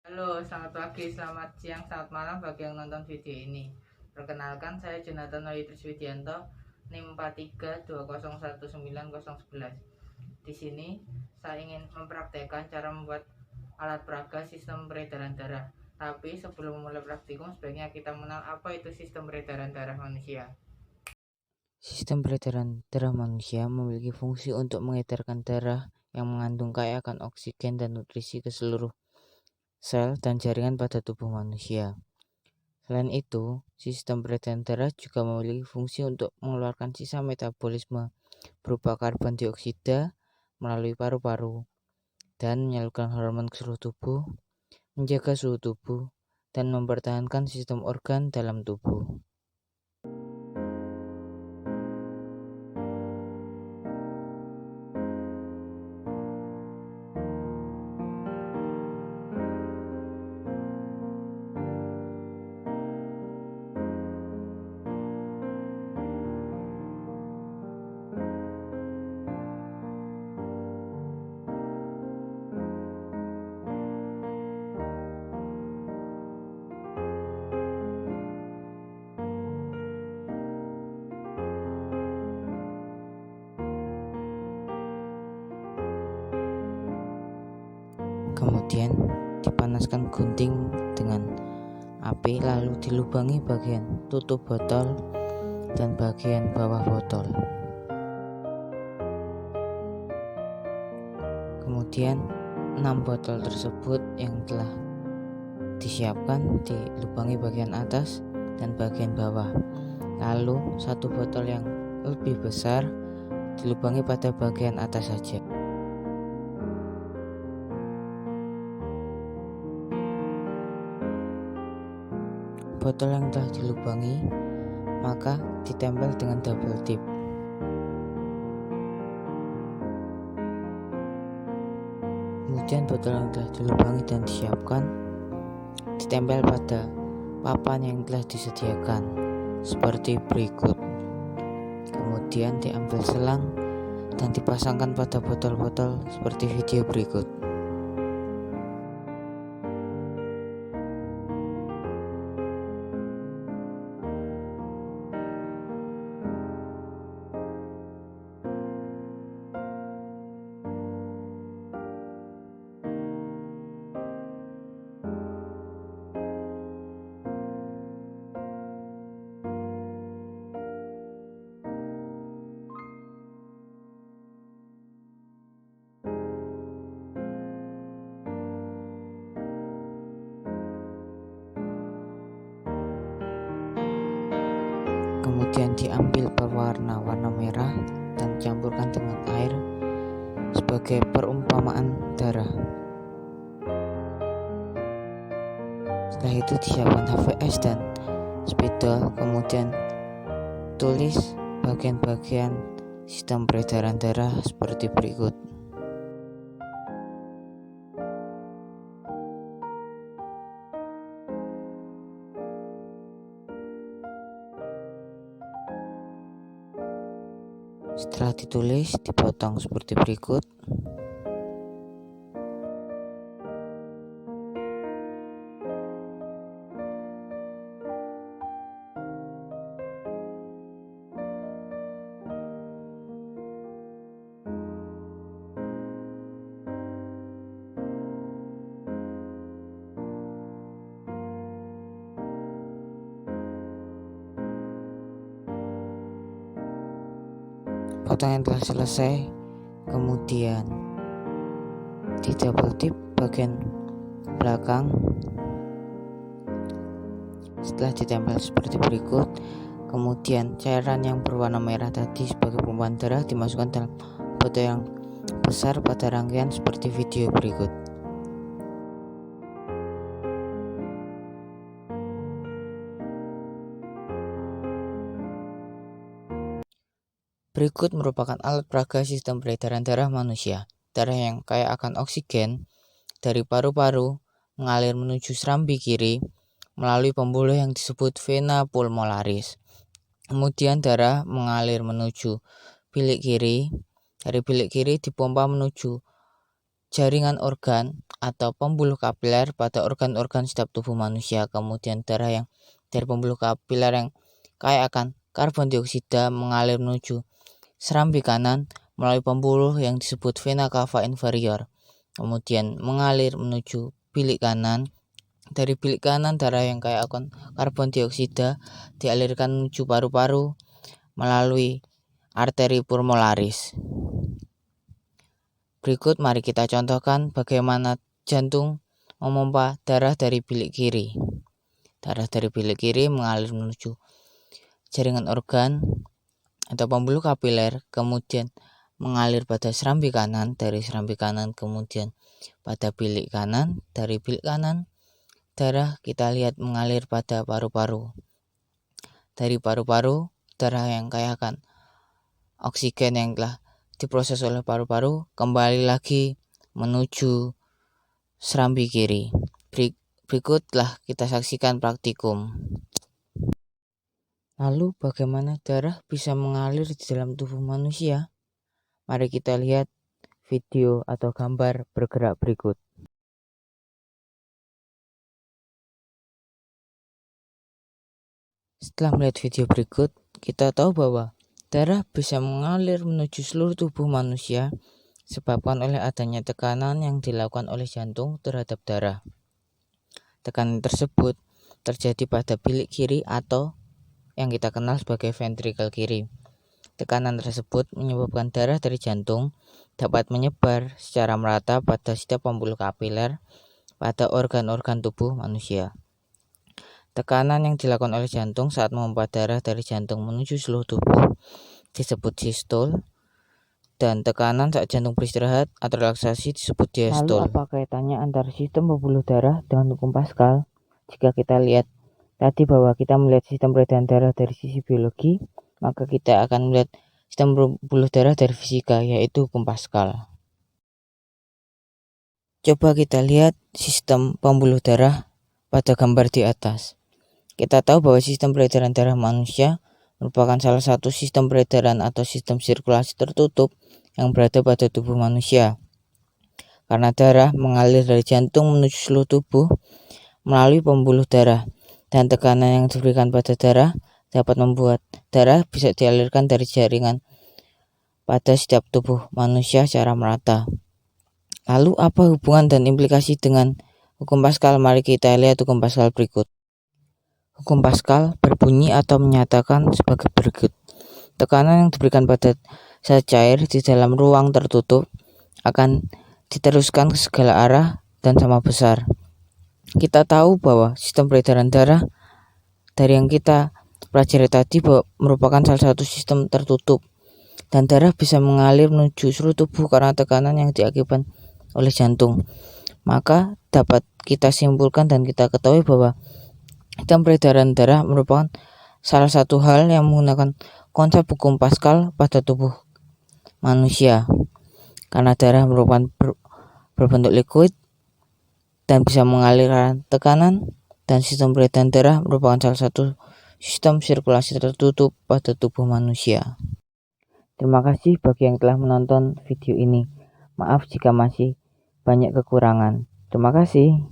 Halo, selamat pagi, selamat siang, selamat malam bagi yang nonton video ini. Perkenalkan, saya Jonathan Wahidris Widianto, NIM 4320190111. Di sini saya ingin mempraktekkan cara membuat alat peraga sistem peredaran darah. Tapi sebelum memulai praktikum, sebaiknya kita mengenal apa itu sistem peredaran darah manusia. Sistem peredaran darah manusia memiliki fungsi untuk mengedarkan darah yang mengandung kaya akan oksigen dan nutrisi ke seluruh sel dan jaringan pada tubuh manusia. Selain itu, sistem peredaran darah juga memiliki fungsi untuk mengeluarkan sisa metabolisme berupa karbon dioksida melalui paru-paru dan menyalurkan hormon ke seluruh tubuh, menjaga suhu tubuh, dan mempertahankan sistem organ dalam tubuh. Kemudian dipanaskan gunting dengan api, lalu dilubangi bagian tutup botol dan bagian bawah botol. Kemudian 6 botol tersebut yang telah disiapkan dilubangi bagian atas dan bagian bawah. Lalu satu botol yang lebih besar dilubangi pada bagian atas saja. Botol yang telah dilubangi maka ditempel dengan double tip. Kemudian botol yang telah dilubangi dan disiapkan ditempel pada papan yang telah disediakan seperti berikut. Kemudian diambil selang dan dipasangkan pada botol-botol seperti video berikut. Kemudian diambil pewarna warna merah dan campurkan dengan air sebagai perumpamaan darah. Setelah itu disiapkan HVS dan spidol, kemudian tulis bagian-bagian sistem peredaran darah seperti berikut. Setelah ditulis, dipotong seperti berikut. Potongan telah selesai, kemudian di double tip bagian belakang. Setelah ditempel seperti berikut, kemudian cairan yang berwarna merah tadi sebagai pembuluh darah dimasukkan dalam botol yang besar pada rangkaian seperti video berikut. Berikut merupakan alat peraga sistem peredaran darah manusia. Darah yang kaya akan oksigen dari paru-paru mengalir menuju serambi kiri melalui pembuluh yang disebut vena pulmonaris. Kemudian darah mengalir menuju bilik kiri. Dari bilik kiri dipompa menuju jaringan organ. atau pembuluh kapiler pada organ-organ setiap tubuh manusia. Kemudian darah yang dari pembuluh kapiler yang kaya akan karbon dioksida mengalir menuju serambi kanan melalui pembuluh yang disebut vena cava inferior. Kemudian mengalir menuju bilik kanan. Dari bilik kanan darah yang kaya akan karbon dioksida dialirkan menuju paru-paru melalui arteri pulmonaris. Berikut mari kita contohkan bagaimana jantung memompa darah dari bilik kiri. Darah dari bilik kiri mengalir menuju jaringan organ atau pembuluh kapiler, kemudian mengalir pada serambi kanan, dari serambi kanan kemudian pada bilik kanan, dari bilik kanan darah kita lihat mengalir pada paru-paru. Dari paru-paru darah yang kaya akan oksigen yang telah diproses oleh paru-paru kembali lagi menuju serambi kiri. Berikutlah kita saksikan praktikum. Lalu bagaimana darah bisa mengalir di dalam tubuh manusia? Mari kita lihat video atau gambar bergerak berikut. Setelah melihat video berikut, kita tahu bahwa darah bisa mengalir menuju seluruh tubuh manusia disebabkan oleh adanya tekanan yang dilakukan oleh jantung terhadap darah. Tekanan tersebut terjadi pada bilik kiri atau yang kita kenal sebagai ventrikel kiri. Tekanan tersebut menyebabkan darah dari jantung dapat menyebar secara merata pada setiap pembuluh kapiler pada organ-organ tubuh manusia. Tekanan yang dilakukan oleh jantung saat memompa darah dari jantung menuju seluruh tubuh disebut sistole, dan tekanan saat jantung beristirahat atau relaksasi disebut diastole. Lalu apa kaitannya antara sistem pembuluh darah dengan hukum Pascal? Jika kita lihat tadi bahwa kita melihat sistem peredaran darah dari sisi biologi, maka kita akan melihat sistem pembuluh darah dari fisika, yaitu hukum Pascal. Coba kita lihat sistem pembuluh darah pada gambar di atas. Kita tahu bahwa sistem peredaran darah manusia merupakan salah satu sistem peredaran atau sistem sirkulasi tertutup yang berada pada tubuh manusia. Karena darah mengalir dari jantung menuju seluruh tubuh melalui pembuluh darah, dan tekanan yang diberikan pada darah dapat membuat darah bisa dialirkan dari jaringan pada setiap tubuh manusia secara merata. Lalu apa hubungan dan implikasi dengan hukum Pascal? Mari kita lihat hukum Pascal berikut. Hukum Pascal berbunyi atau menyatakan sebagai berikut. Tekanan yang diberikan pada zat cair di dalam ruang tertutup akan diteruskan ke segala arah dan sama besar. Kita tahu bahwa sistem peredaran darah dari yang kita pelajari tadi merupakan salah satu sistem tertutup, dan darah bisa mengalir menuju seluruh tubuh karena tekanan yang diakibatkan oleh jantung. Maka dapat kita simpulkan dan kita ketahui bahwa sistem peredaran darah merupakan salah satu hal yang menggunakan konsep hukum Pascal pada tubuh manusia. Karena darah merupakan berbentuk liquid dan bisa mengalirkan tekanan, dan sistem peredaran darah merupakan salah satu sistem sirkulasi tertutup pada tubuh manusia. Terima kasih bagi yang telah menonton video ini. Maaf jika masih banyak kekurangan. Terima kasih.